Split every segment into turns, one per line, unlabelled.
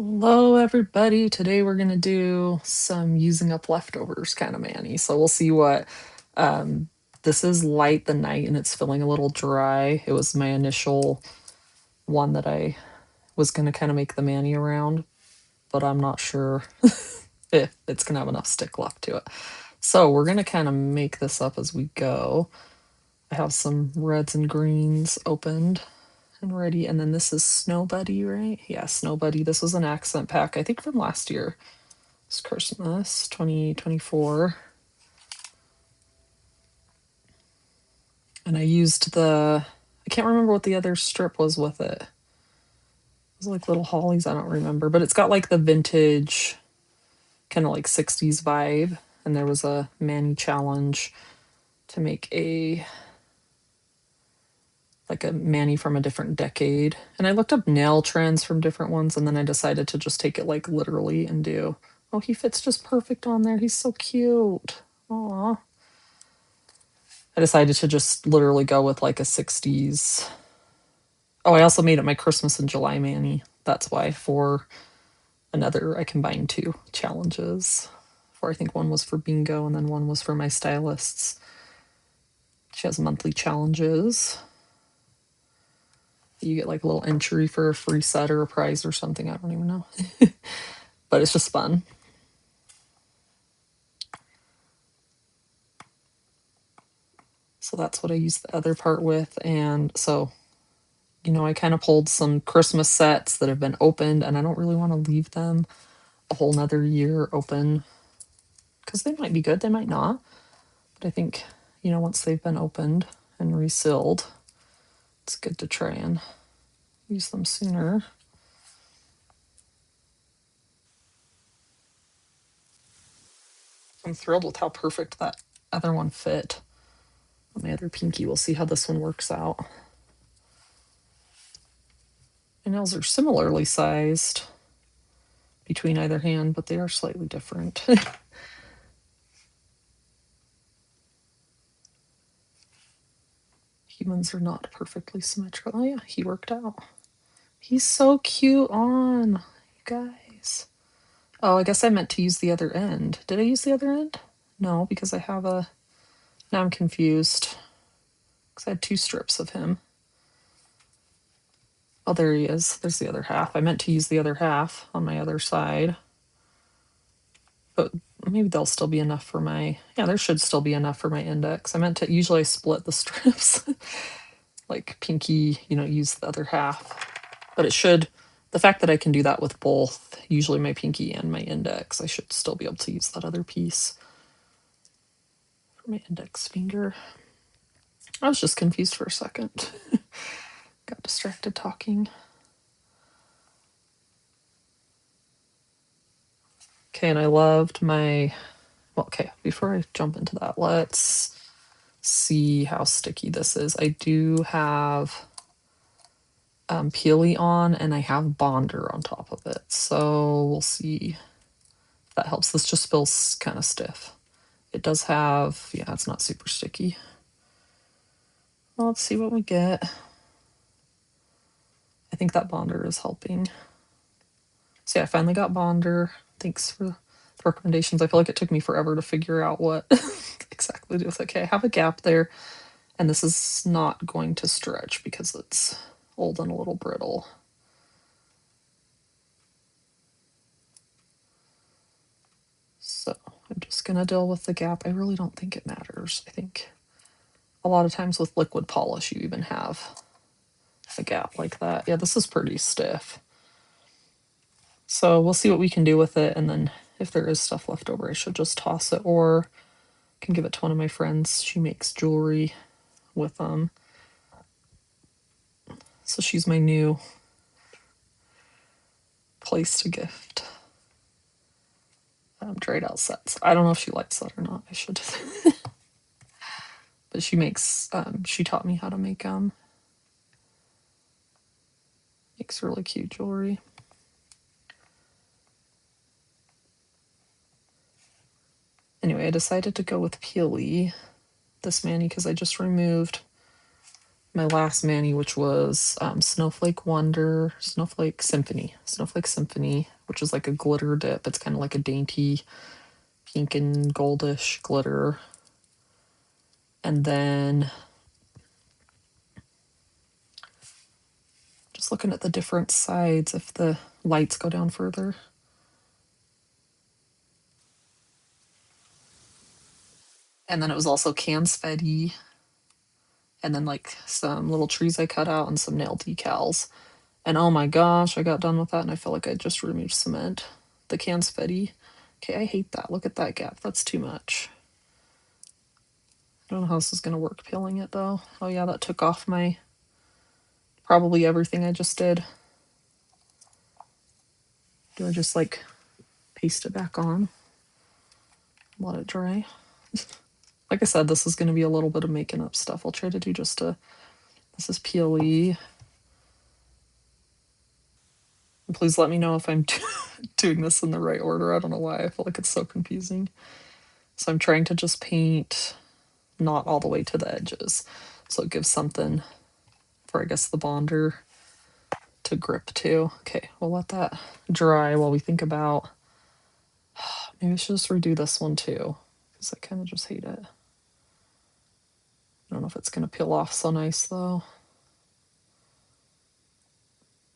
Hello, everybody. Today we're going to do some using up leftovers kind of mani. So we'll see what this is. Light the Night, and it's feeling a little dry. It was my initial one that I was going to kind of make the mani around, but I'm not sure if it's going to have enough stick left to it. So we're going to kind of make this up as we go. I have some reds and greens opened and ready. And then this is Snow Buddy, right? Yeah, Snow Buddy. This was an accent pack, I think from last year. It's Christmas 2024. And I used I can't remember what the other strip was with it. It was like little hollies, I don't remember. But it's got like the vintage, kind of like 60s vibe. And there was a mani challenge to make like a mani from a different decade. And I looked up nail trends from different ones, and then I decided to just take it like literally and do. Oh, he fits just perfect on there. He's so cute. Aw. I decided to just literally go with like a 60s. Oh, I also made it my Christmas in July mani. That's why for I combined two challenges. For I think one was for bingo and then one was for my stylists. She has monthly challenges. You get like a little entry for a free set or a prize or something. I don't even know. But it's just fun. So that's what I used the other part with. And so, I kind of pulled some Christmas sets that have been opened, and I don't really want to leave them a whole nother year open because they might be good, they might not. But I think, once they've been opened and resealed, it's good to try and use them sooner. I'm thrilled with how perfect that other one fit on my other pinky. We'll see how this one works out. My nails are similarly sized between either hand, but they are slightly different. Humans are not perfectly symmetrical. Oh yeah, he worked out. He's so cute on, you guys. Oh, I guess I meant to use the other end. Did I use the other end? No, because I have now I'm confused. Because I had two strips of him. Oh, there he is. There's the other half. I meant to use the other half on my other side. But maybe there'll still be enough for there should still be enough for my index. I meant to, usually split the strips. Like pinky, use the other half. But the fact that I can do that with both, usually my pinky and my index, I should still be able to use that other piece for my index finger. I was just confused for a second. Got distracted talking. Okay, and I loved before I jump into that, let's see how sticky this is. I do have Peely on, and I have Bonder on top of it. So we'll see if that helps. This just feels kind of stiff. It does have, it's not super sticky. Well, let's see what we get. I think that Bonder is helping. So yeah, I finally got Bonder. Thanks for the recommendations. I feel like it took me forever to figure out what exactly to do with it. Okay, I have a gap there, and this is not going to stretch because it's old and a little brittle. So I'm just gonna deal with the gap. I really don't think it matters. I think a lot of times with liquid polish, you even have a gap like that. Yeah, this is pretty stiff. So we'll see what we can do with it, and then if there is stuff left over, I should just toss it, or I can give it to one of my friends. She makes jewelry with them. So she's my new place to gift dried out sets. I don't know if she likes that or not. I should. But she taught me how to make them. Makes really cute jewelry. Anyway, I decided to go with Peely this mani because I just removed my last mani, which was Snowflake Wonder, Snowflake Symphony, which is like a glitter dip. It's kind of like a dainty pink and goldish glitter. And then just looking at the different sides, if the lights go down further. And then it was also Cansfetti, and then like some little trees I cut out and some nail decals. And oh my gosh, I got done with that and I felt like I just removed cement. The Cansfetti. Okay, I hate that. Look at that gap. That's too much. I don't know how this is going to work peeling it though. Oh yeah, that took off my probably everything I just did. Do I just like paste it back on? Let it dry. Like I said, this is going to be a little bit of making up stuff. I'll try to do just a, this is PLE. And please let me know if I'm doing this in the right order. I don't know why I feel like it's so confusing. So I'm trying to just paint not all the way to the edges. So it gives something for, I guess, the bonder to grip to. Okay, we'll let that dry while we think about, maybe I should just redo this one too, because I kind of just hate it. I don't know if it's going to peel off so nice though.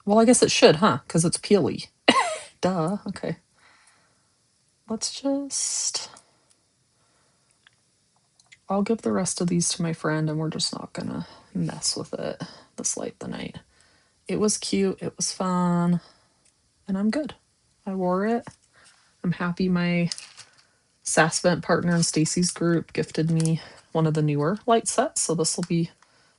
Well, I guess it should, huh? Because it's peely. Duh, okay. Let's just, I'll give the rest of these to my friend and we're just not gonna mess with it this late the night. It was cute, it was fun, and I'm good. I wore it. I'm happy my Sassvent partner in Stacy's group gifted me one of the newer light sets, so this will be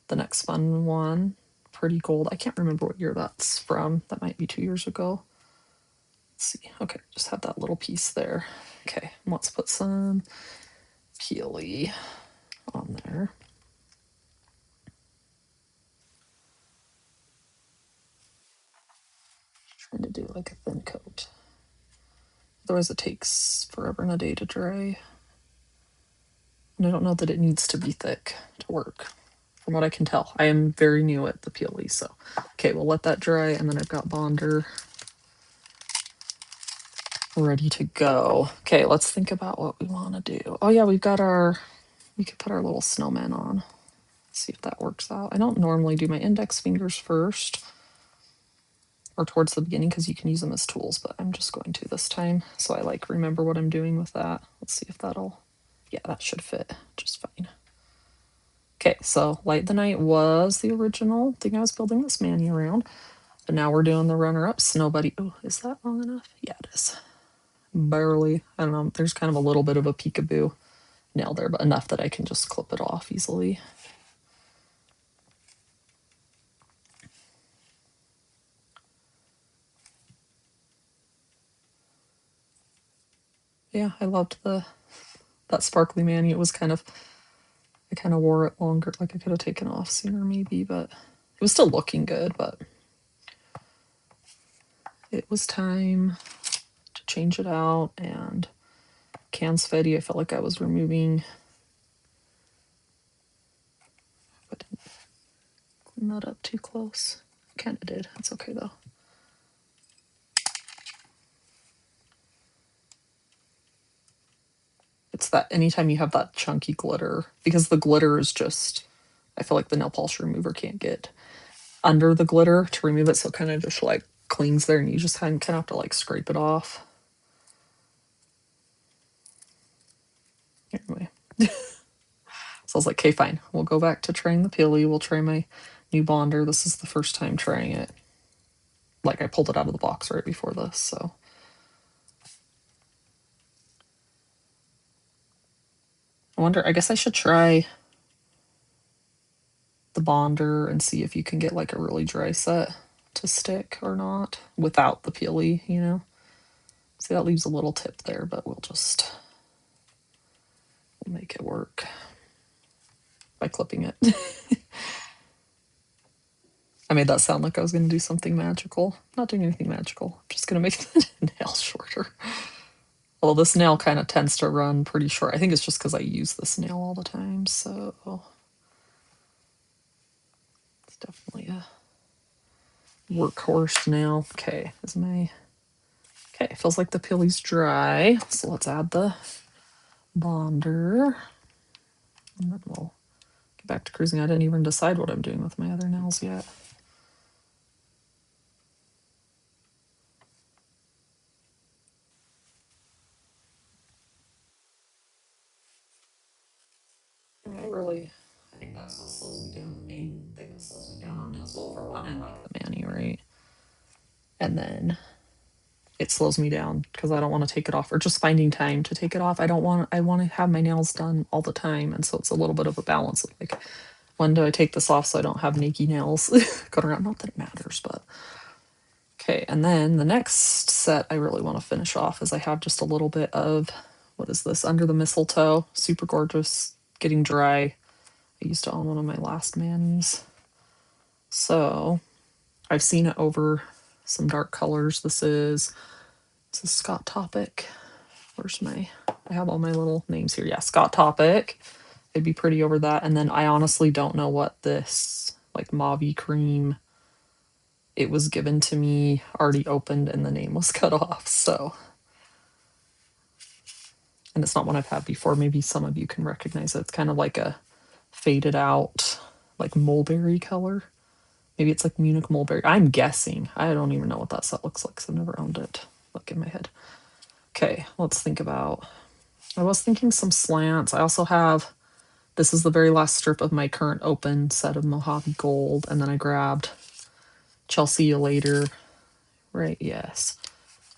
the next fun one. Pretty gold. I can't remember what year that's from. That might be 2 years ago. Let's see. Okay, just have that little piece there. Okay, let's put some peely on there. Trying to do like a thin coat. Otherwise it takes forever and a day to dry. And I don't know that it needs to be thick to work, from what I can tell. I am very new at the PLE, so. Okay, we'll let that dry, and then I've got bonder ready to go. Okay, let's think about what we want to do. Oh yeah, we've got our, we could put our little snowman on. See if that works out. I don't normally do my index fingers first or towards the beginning because you can use them as tools, but I'm just going to this time. So I like remember what I'm doing with that. Let's see if that'll, yeah, that should fit just fine. Okay, so Light the Night was the original thing I was building this mani around, but now we're doing the runner-up Snow Buddy. Oh, is that long enough? Yeah, it is. Barely. I don't know. There's kind of a little bit of a peekaboo nail there, but enough that I can just clip it off easily. Yeah, I loved that sparkly mani. It was kind of, I kind of wore it longer. Like I could have taken off sooner maybe, but it was still looking good, but it was time to change it out. And Cansfetti, I felt like I was removing, but didn't clean that up too close. Kind of did. It's okay though. It's that anytime you have that chunky glitter, because the glitter is just, I feel like the nail polish remover can't get under the glitter to remove it, so it kind of just like clings there and you just kind of have to like scrape it off. Anyway. So I was like, okay, fine. We'll go back to trying the Peely. We'll try my new bonder. This is the first time trying it. Like I pulled it out of the box right before this, so. I wonder, I guess I should try the bonder and see if you can get like a really dry set to stick or not without the Peely, you know? See, that leaves a little tip there, but we'll make it work by clipping it. I made that sound like I was going to do something magical. Not doing anything magical. I'm just going to make the nail shorter. Well, this nail kind of tends to run pretty short. I think it's just because I use this nail all the time, so. It's definitely a workhorse nail. Okay, okay, feels like the pilly's dry. So let's add the bonder. And then we'll get back to cruising. I didn't even decide what I'm doing with my other nails yet. I think that's what slows me down. The main thing that slows me down on nails, well, for one, I like the mani, right? And then it slows me down because I don't want to take it off, or just finding time to take it off. I want to have my nails done all the time, and so it's a little bit of a balance of like, when do I take this off so I don't have naked nails going around? Not that it matters, but okay. And then the next set I really want to finish off is I have just a little bit of, what is this, Under the Mistletoe, super gorgeous, getting dry. I used to own one of my last manis, so I've seen it over some dark colors. This is Scott Topic. Where's I have all my little names here. Yeah, Scott Topic. It'd be pretty over that. And then I honestly don't know what this, like, mauve cream, it was given to me already opened and the name was cut off. So, and it's not one I've had before. Maybe some of you can recognize it. It's kind of like a faded out, like mulberry color. Maybe it's like Munich mulberry. I'm guessing. I don't even know what that set looks like because I've never owned it. Look in my head. Okay, let's think about. I was thinking some slants. I also have, this is the very last strip of my current open set of Mojave Gold, and then I grabbed Chelsea You Later. Right, yes.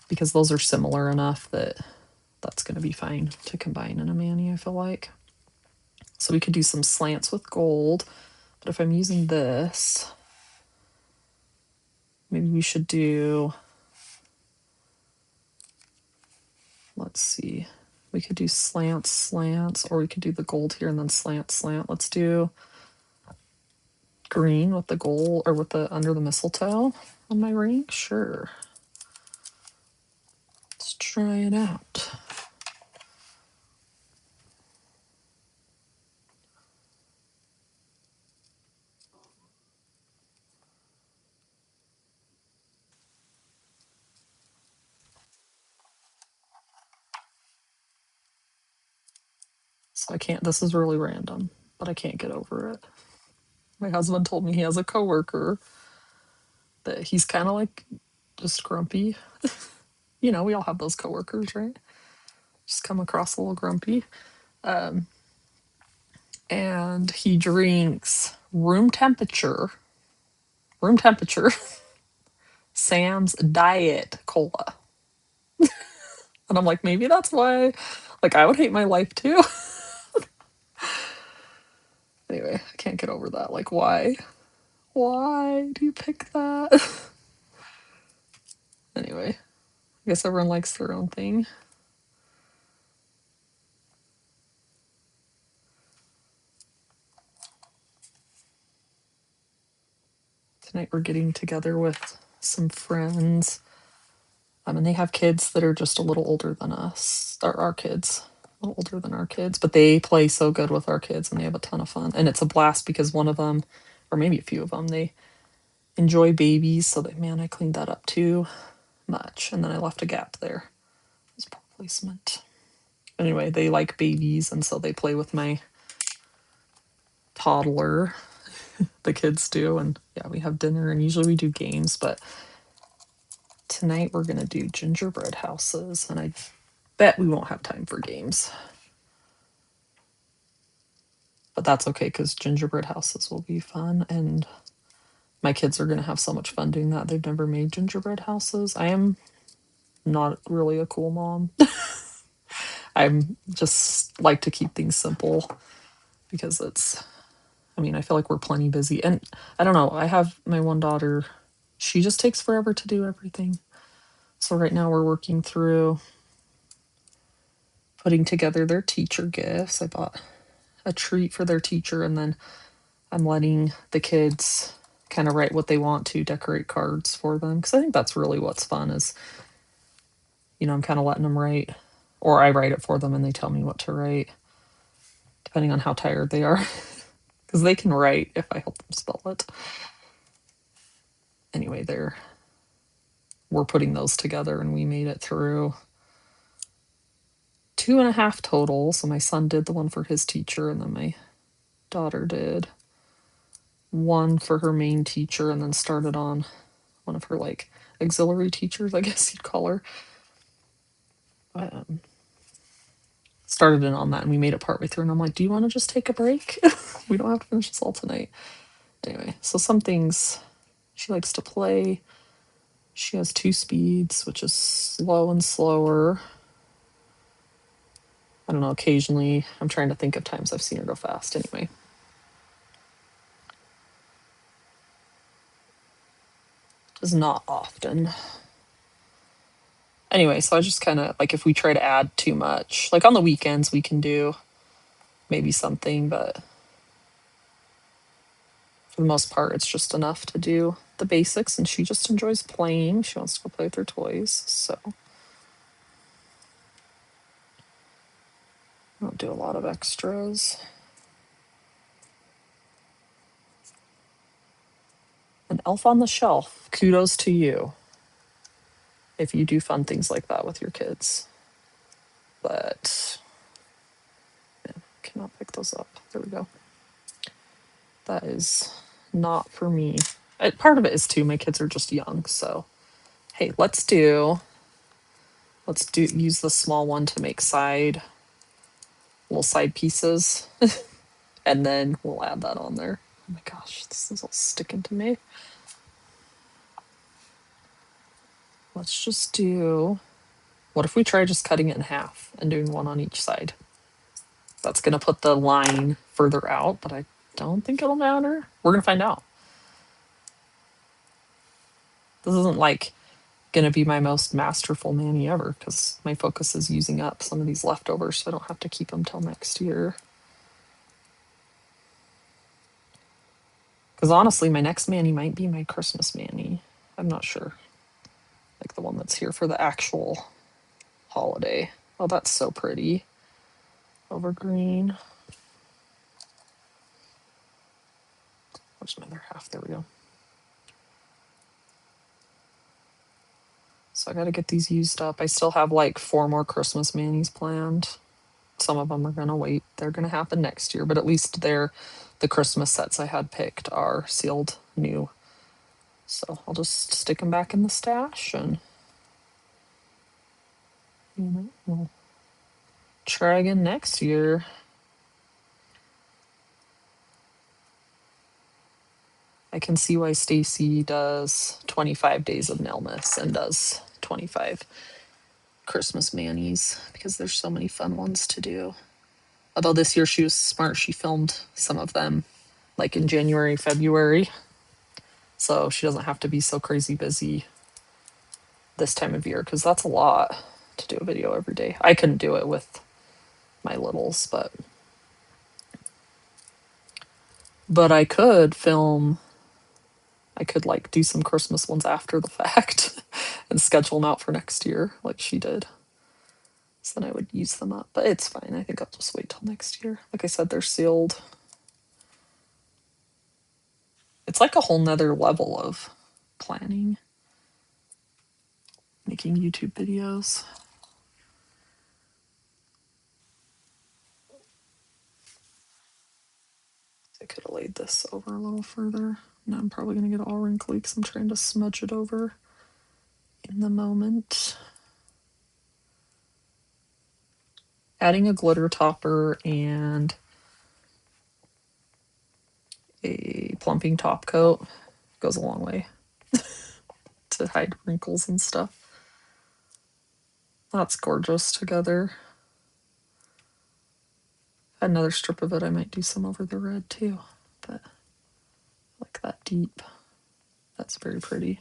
Because those are similar enough that that's going to be fine to combine in a mani, I feel like. So we could do some slants with gold, but if I'm using this, maybe we should do, let's see, we could do slants, or we could do the gold here and then slant. Let's do green with the gold, or with the Under the Mistletoe on my ring. Sure. Let's try it out. So I can't, this is really random, but I can't get over it. My husband told me he has a coworker that he's kind of like just grumpy. You know, we all have those coworkers, right? Just come across a little grumpy. And he drinks room temperature Sam's Diet Cola. And I'm like, maybe that's why, like, I would hate my life too. Anyway, I can't get over that. Like, why? Why do you pick that? Anyway, I guess everyone likes their own thing. Tonight we're getting together with some friends. And they have kids that are just a little older than us, or our kids, a little older than our kids, but they play so good with our kids and they have a ton of fun. And it's a blast because one of them, or maybe a few of them, they enjoy babies. So that, man, I cleaned that up too much. And then I left a gap there. It was poor placement. Anyway, they like babies. And so they play with my toddler. The kids do. And yeah, we have dinner and usually we do games, but tonight we're going to do gingerbread houses. And I bet we won't have time for games. But that's okay because gingerbread houses will be fun. And my kids are going to have so much fun doing that. They've never made gingerbread houses. I am not really a cool mom. I'm just like to keep things simple because it's, I mean, I feel like we're plenty busy. And I don't know, I have my one daughter, she just takes forever to do everything. So right now we're working through putting together their teacher gifts. I bought a treat for their teacher, and then I'm letting the kids kind of write what they want to, decorate cards for them, because I think that's really what's fun is, you know, I'm kind of letting them write, or I write it for them and they tell me what to write, depending on how tired they are. Because because they can write if I help them spell it. Anyway, we're putting those together, and we made it through 2.5 total. So my son did the one for his teacher, and then my daughter did one for her main teacher, and then started on one of her like auxiliary teachers, I guess you'd call her. Started in on that, and we made it partway through, and I'm like, do you want to just take a break? We don't have to finish this all tonight. Anyway, so some things she likes to play. She has 2 speeds, which is slow and slower. I don't know, occasionally I'm trying to think of times I've seen her go fast. Anyway, is not often. Anyway, so I just kind of like, if we try to add too much, like on the weekends we can do maybe something, but for the most part it's just enough to do the basics, and she just enjoys playing. She wants to go play with her toys, so I don't do a lot of extras. An Elf on the Shelf. Kudos to you if you do fun things like that with your kids. But yeah, cannot pick those up. There we go. That is not for me. Part of it is too, my kids are just young, so hey, let's use the small one to make little side pieces, and then we'll add that on there. Oh my gosh, this is all sticking to me. Let's just do, what if we try just cutting it in half and doing one on each side? That's gonna put the line further out, but I don't think it'll matter. We're gonna find out. This isn't like gonna be my most masterful Mani ever, because my focus is using up some of these leftovers so I don't have to keep them till next year. Because honestly, my next Mani might be my Christmas Mani. I'm not sure. Like the one that's here for the actual holiday. Oh, that's so pretty. Over green. Where's my other half? There we go. So I gotta get these used up. I still have like 4 more Christmas Manis planned. Some of them are gonna wait. They're gonna happen next year, but at least the Christmas sets I had picked are sealed new. So I'll just stick them back in the stash, and we'll try again next year. I can see why Stacy does 25 days of Nailmas and does 25 Christmas Manis, because there's so many fun ones to do. Although this year she was smart, she filmed some of them like in January, February. So she doesn't have to be so crazy busy this time of year, because that's a lot to do a video every day. I couldn't do it with my littles, but I could film. I could like do some Christmas ones after the fact and schedule them out for next year like she did. So then I would use them up, but it's fine. I think I'll just wait till next year. Like I said, they're sealed. It's like a whole nother level of planning, making YouTube videos. I could have laid this over a little further. Now I'm probably going to get all wrinkly because I'm trying to smudge it over in the moment. Adding a glitter topper and a plumping top coat goes a long way to hide wrinkles and stuff. That's gorgeous together. Another strip of it, I might do some over the red too, but I like that deep. That's very pretty.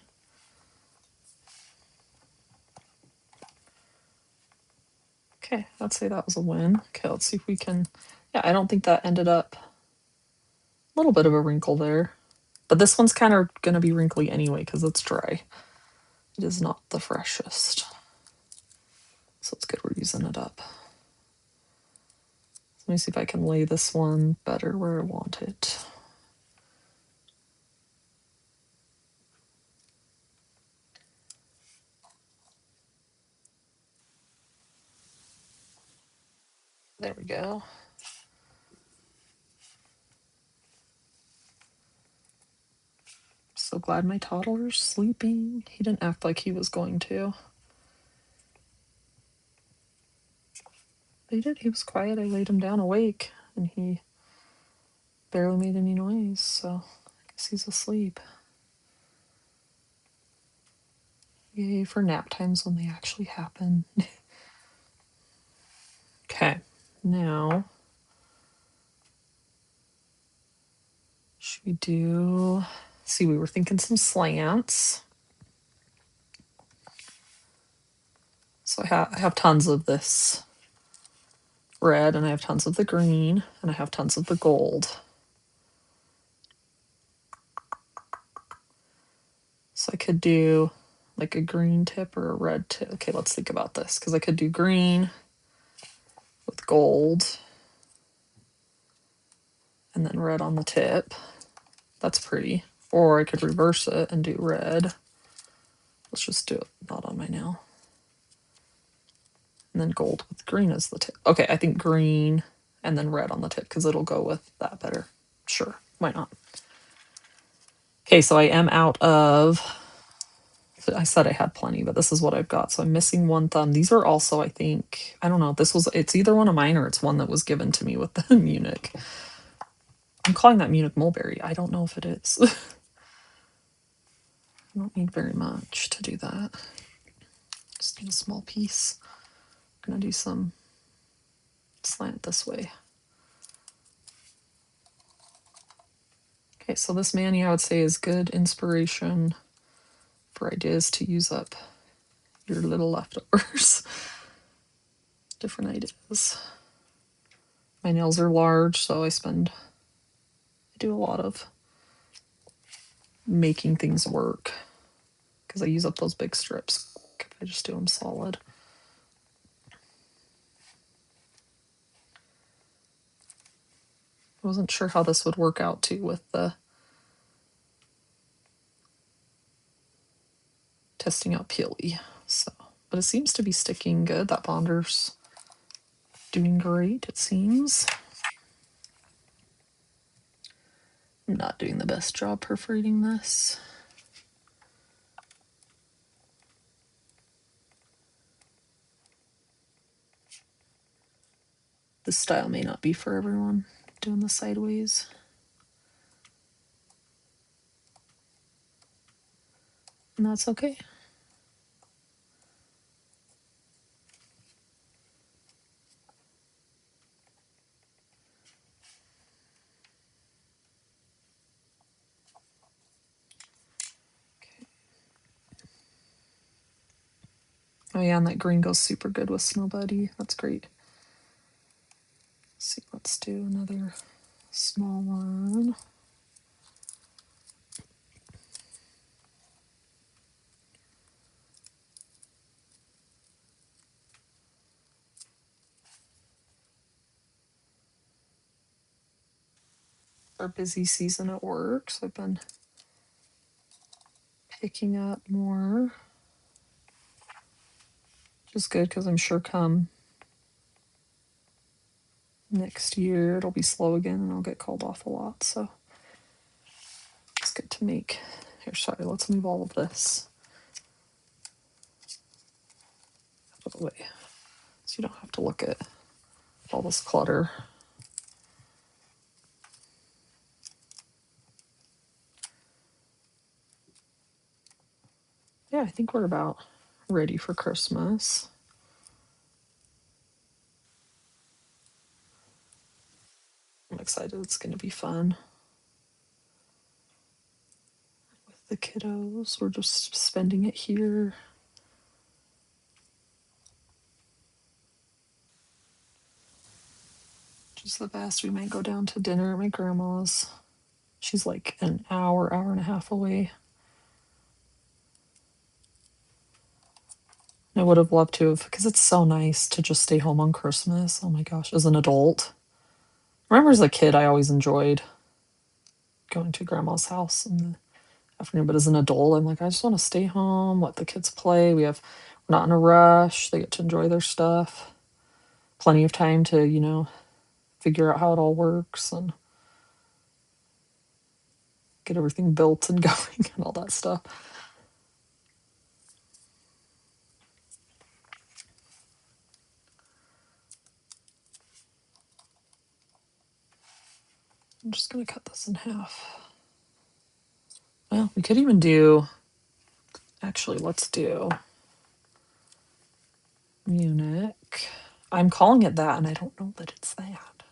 Okay, I'd say that was a win. Okay, let's see if we can, yeah, I don't think that ended up, a little bit of a wrinkle there, but this one's kind of gonna be wrinkly anyway because it's dry. It is not the freshest. So it's good we're using it up. Let me see if I can lay this one better where I want it. There we go. So glad my toddler's sleeping. He didn't act like he was going to. But he did. He was quiet. I laid him down awake, and he barely made any noise, so I guess he's asleep. Yay for nap times when they actually happen. Okay, now should we do, see, we were thinking some slants. So I have tons of this red, and I have tons of the green, and I have tons of the gold. So I could do like a green tip or a red tip. Okay, let's think about this, because I could do green with gold and then red on the tip. That's pretty. Or I could reverse it and do red. Let's just do it not on my nail. And then gold with green as the tip. Okay, I think green and then red on the tip, because it'll go with that better. Sure, why not? Okay, so I am out of, I said I had plenty, but this is what I've got. So I'm missing one thumb. These are also, I think, I don't know, it's either one of mine or it's one that was given to me with the Munich. I'm calling that Munich mulberry. I don't know if it is. I don't need very much to do that. Just need a small piece. I'm gonna do some slant this way. Okay, so this mani I would say is good inspiration for ideas to use up your little leftovers. Different ideas. My nails are large, so I do a lot of making things work because I use up those big strips if I just do them solid. I wasn't sure how this would work out too with the testing out Peely, so, but it seems to be sticking good. That bonder's doing great, it seems. I'm not doing the best job perforating this. This style may not be for everyone, doing the sideways. And that's okay. Oh yeah, and that green goes super good with Snow Buddy. That's great. Let's see, let's do another small one. Our busy season at work, so I've been picking up more, which is good because I'm sure come next year it'll be slow again and I'll get called off a lot. So it's good to make. Here, sorry, let's move all of this out of the way so you don't have to look at all this clutter. Yeah, I think we're about ready for Christmas. I'm excited. It's going to be fun with the kiddos. We're just spending it here. Which is the best. We might go down to dinner at my grandma's. She's like an hour and a half away. I would have loved to have, because it's so nice to just stay home on Christmas. Oh my gosh, as an adult. remember as a kid, I always enjoyed going to grandma's house in the afternoon, but as an adult, I'm like, I just want to stay home, let the kids play. We're not in a rush. They get to enjoy their stuff. Plenty of time to, figure out how it all works and get everything built and going and all that stuff. I'm just going to cut this in half. Well, we could even do, actually, let's do Munich. I'm calling it that, and I don't know that it's that.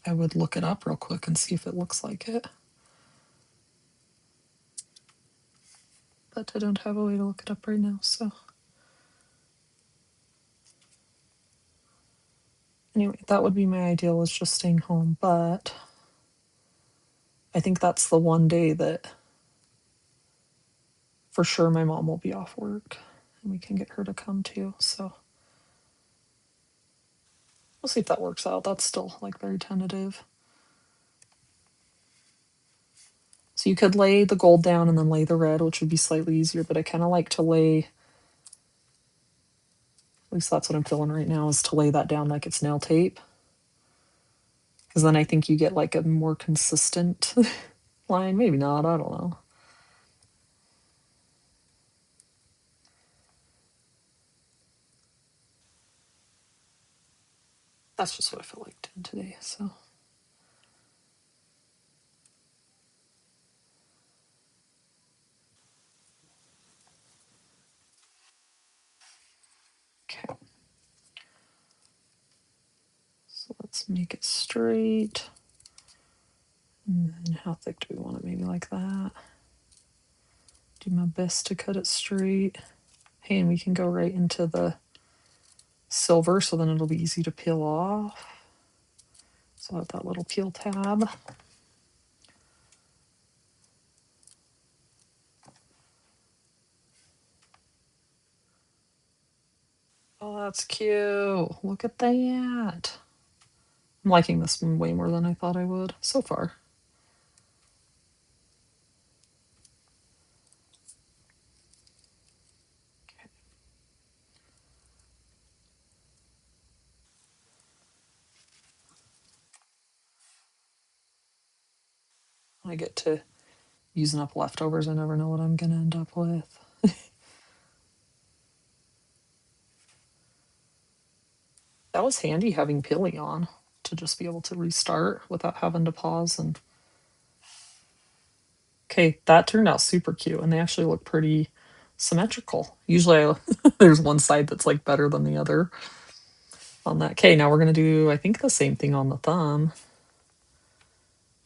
I would look it up real quick and see if it looks like it. But I don't have a way to look it up right now, so. Anyway, that would be my ideal, is just staying home, but I think that's the one day that for sure my mom will be off work and we can get her to come too. So we'll see if that works out. That's still like very tentative. So you could lay the gold down and then lay the red, which would be slightly easier, but I kind of like to lay, at least that's what I'm feeling right now, is to lay that down like it's nail tape. Because then I think you get like a more consistent line. Maybe not, I don't know. That's just what I feel like doing today, so. Okay. So let's make it straight. And then how thick do we want it? Maybe like that. Do my best to cut it straight. Hey, and we can go right into the silver, so then it'll be easy to peel off. So I have that little peel tab. Oh, that's cute. Look at that. I'm liking this one way more than I thought I would so far. Okay. I get to using up leftovers. I never know what I'm gonna end up with. That was handy having Peely on to just be able to restart without having to pause. And okay, that turned out super cute, and they actually look pretty symmetrical. Usually there's one side that's like better than the other on that. Okay, now we're gonna do, I think, the same thing on the thumb,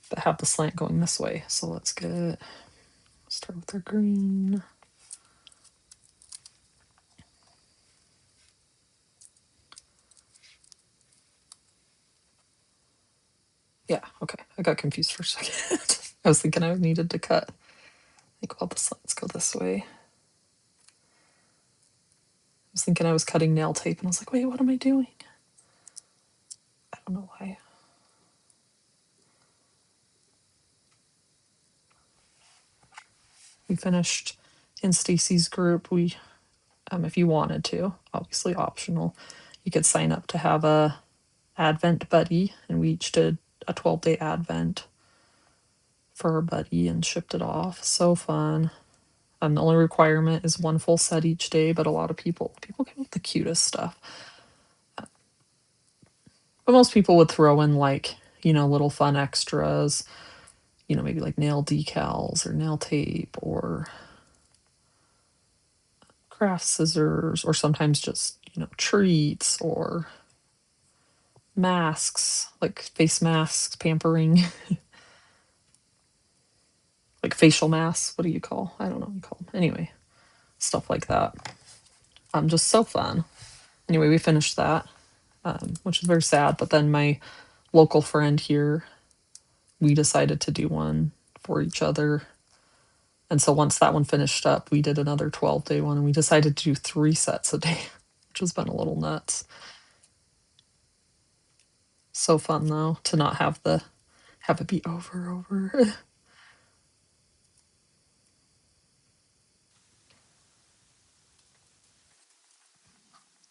but have the slant going this way. So let's start with our green. Yeah, okay. I got confused for a second. I was thinking I needed to cut. Like, well, the slants go this way. I was thinking I was cutting nail tape, and I was like, wait, what am I doing? I don't know why. We finished in Stacy's group. We, if you wanted to, obviously optional, you could sign up to have a Advent buddy, and we each did a 12-day Advent for our buddy and shipped it off. So fun. The only requirement is one full set each day, but a lot of people come with the cutest stuff. But most people would throw in like, little fun extras, maybe like nail decals or nail tape or craft scissors, or sometimes just, treats or masks, like face masks, pampering, like facial masks. What do you call? I don't know what you call them. Anyway, stuff like that. Just so fun. Anyway, we finished that, which is very sad. But then my local friend here, we decided to do one for each other. And so once that one finished up, we did another 12-day one, and we decided to do 3 sets a day, which has been a little nuts. So fun though to not have it be over.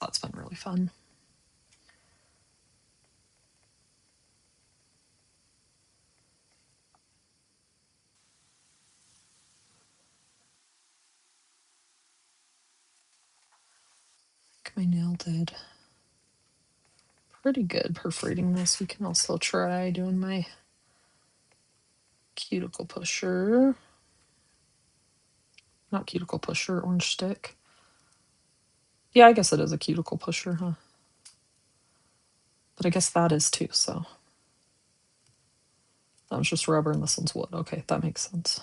That's been really fun. My nail did pretty good perforating this. We can also try doing my cuticle pusher. Not cuticle pusher, orange stick. Yeah, I guess it is a cuticle pusher, huh? But I guess that is too, so. That was just rubber and this one's wood. Okay, that makes sense.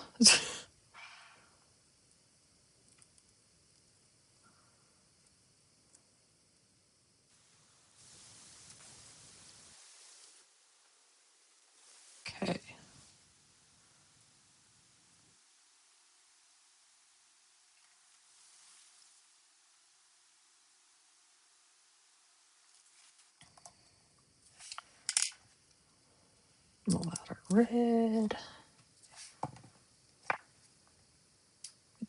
Okay. Roll that red.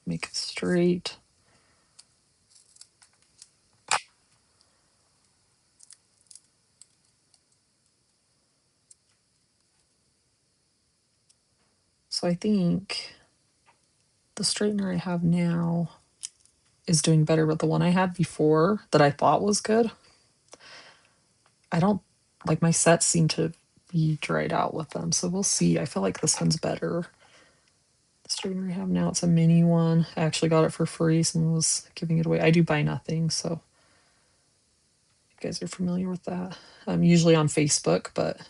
Make it straight. So I think the straightener I have now is doing better, but the one I had before that I thought was good, I don't like my sets seem to be dried out with them. So we'll see. I feel like this one's better. The straightener I have now, it's a mini one. I actually got it for free. Someone was giving it away. I do buy nothing, so you guys are familiar with that. I'm usually on Facebook, but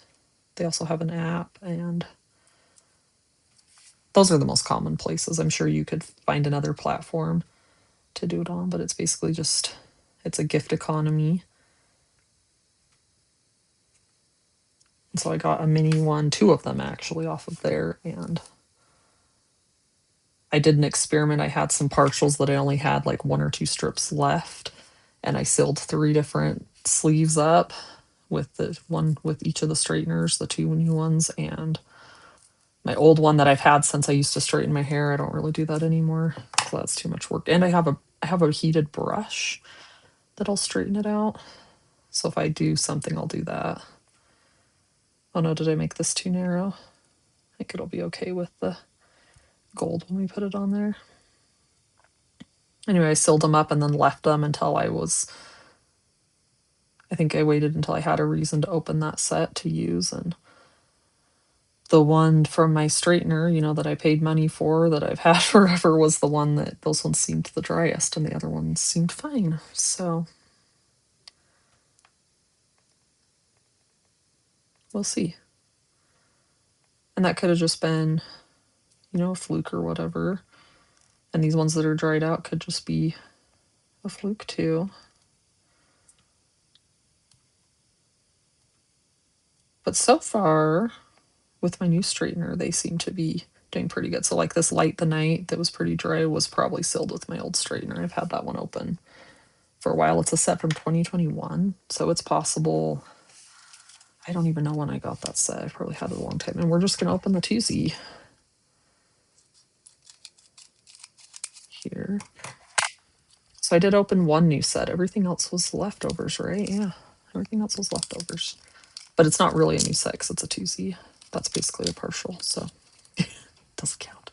they also have an app, and those are the most common places. I'm sure you could find another platform to do it on, but it's basically just it's a gift economy. And so I got a mini one, two of them actually off of there, and I did an experiment. I had some partials that I only had like one or two strips left, and I sealed 3 different sleeves up with the one with each of the straighteners, the 2 new ones, and my old one that I've had since I used to straighten my hair. I don't really do that anymore, so that's too much work. And I have a heated brush that'll straighten it out. So if I do something, I'll do that. Oh no, did I make this too narrow? I think it'll be okay with the gold when we put it on there. Anyway, I sealed them up and then left them until I think I waited until I had a reason to open that set to use. And the one from my straightener, that I paid money for, that I've had forever, was the one that those ones seemed the driest and the other ones seemed fine. So we'll see. And that could have just been, a fluke or whatever. And these ones that are dried out could just be a fluke too. But so far, with my new straightener, they seem to be doing pretty good. So like this Light the Night that was pretty dry was probably sealed with my old straightener. I've had that one open for a while. It's a set from 2021, so it's possible. I don't even know when I got that set. I probably had it a long time. And we're just going to open the 2Z here. So I did open one new set. Everything else was leftovers, right? Yeah, everything else was leftovers. But it's not really a new set because it's a 2Z. That's basically a partial, so it doesn't count.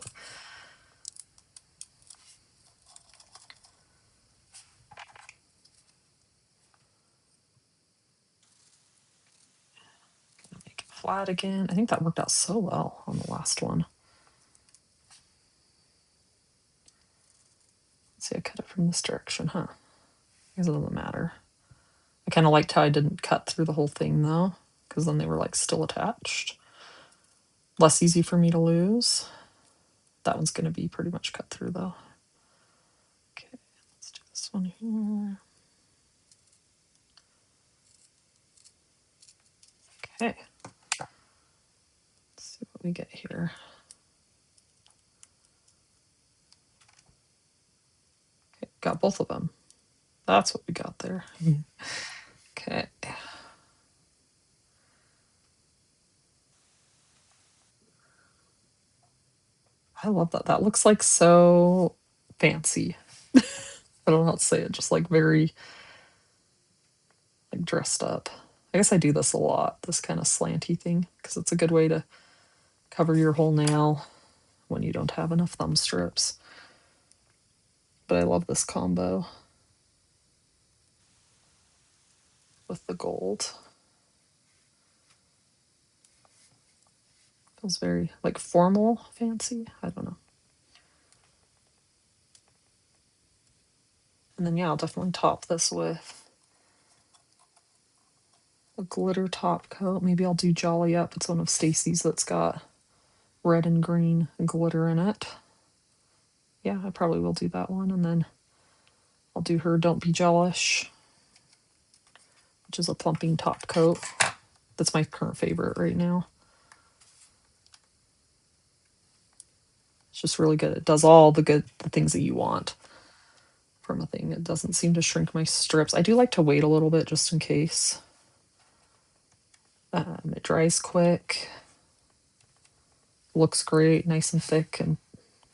Make it flat again. I think that worked out so well on the last one. Let's see, I cut it from this direction, huh? I guess it doesn't matter. I kind of liked how I didn't cut through the whole thing though, because then they were like still attached. Less easy for me to lose. That one's going to be pretty much cut through though. Okay, let's do this one here. Okay. Let's see what we get here. Okay, got both of them. That's what we got there. Okay. I love that. That looks like so fancy. I don't know how to say it. Just like very like dressed up. I guess I do this a lot, this kind of slanty thing, because it's a good way to cover your whole nail when you don't have enough thumb strips. But I love this combo with the gold. Feels very like formal, fancy. I don't know. And then yeah, I'll definitely top this with a glitter top coat. Maybe I'll do Jolly Up. It's one of Stacy's that's got red and green glitter in it. Yeah, I probably will do that one. And then I'll do her Don't Be Jealous, which is a plumping top coat. That's my current favorite right now. It's just really good. It does all the things that you want from a thing. It doesn't seem to shrink my strips. I do like to wait a little bit just in case. It dries quick. Looks great, nice and thick and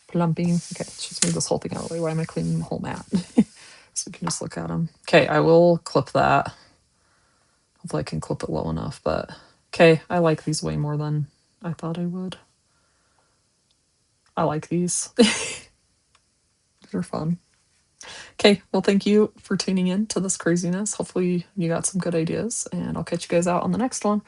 plumping. Okay, let's just move this whole thing out of the way. Why am I cleaning the whole mat? So we can just look at them. Okay, I will clip that. Hopefully I can clip it low enough, but okay, I like these way more than I thought I would. I like these. They're fun. Okay, well, thank you for tuning in to this craziness. Hopefully you got some good ideas, and I'll catch you guys out on the next one.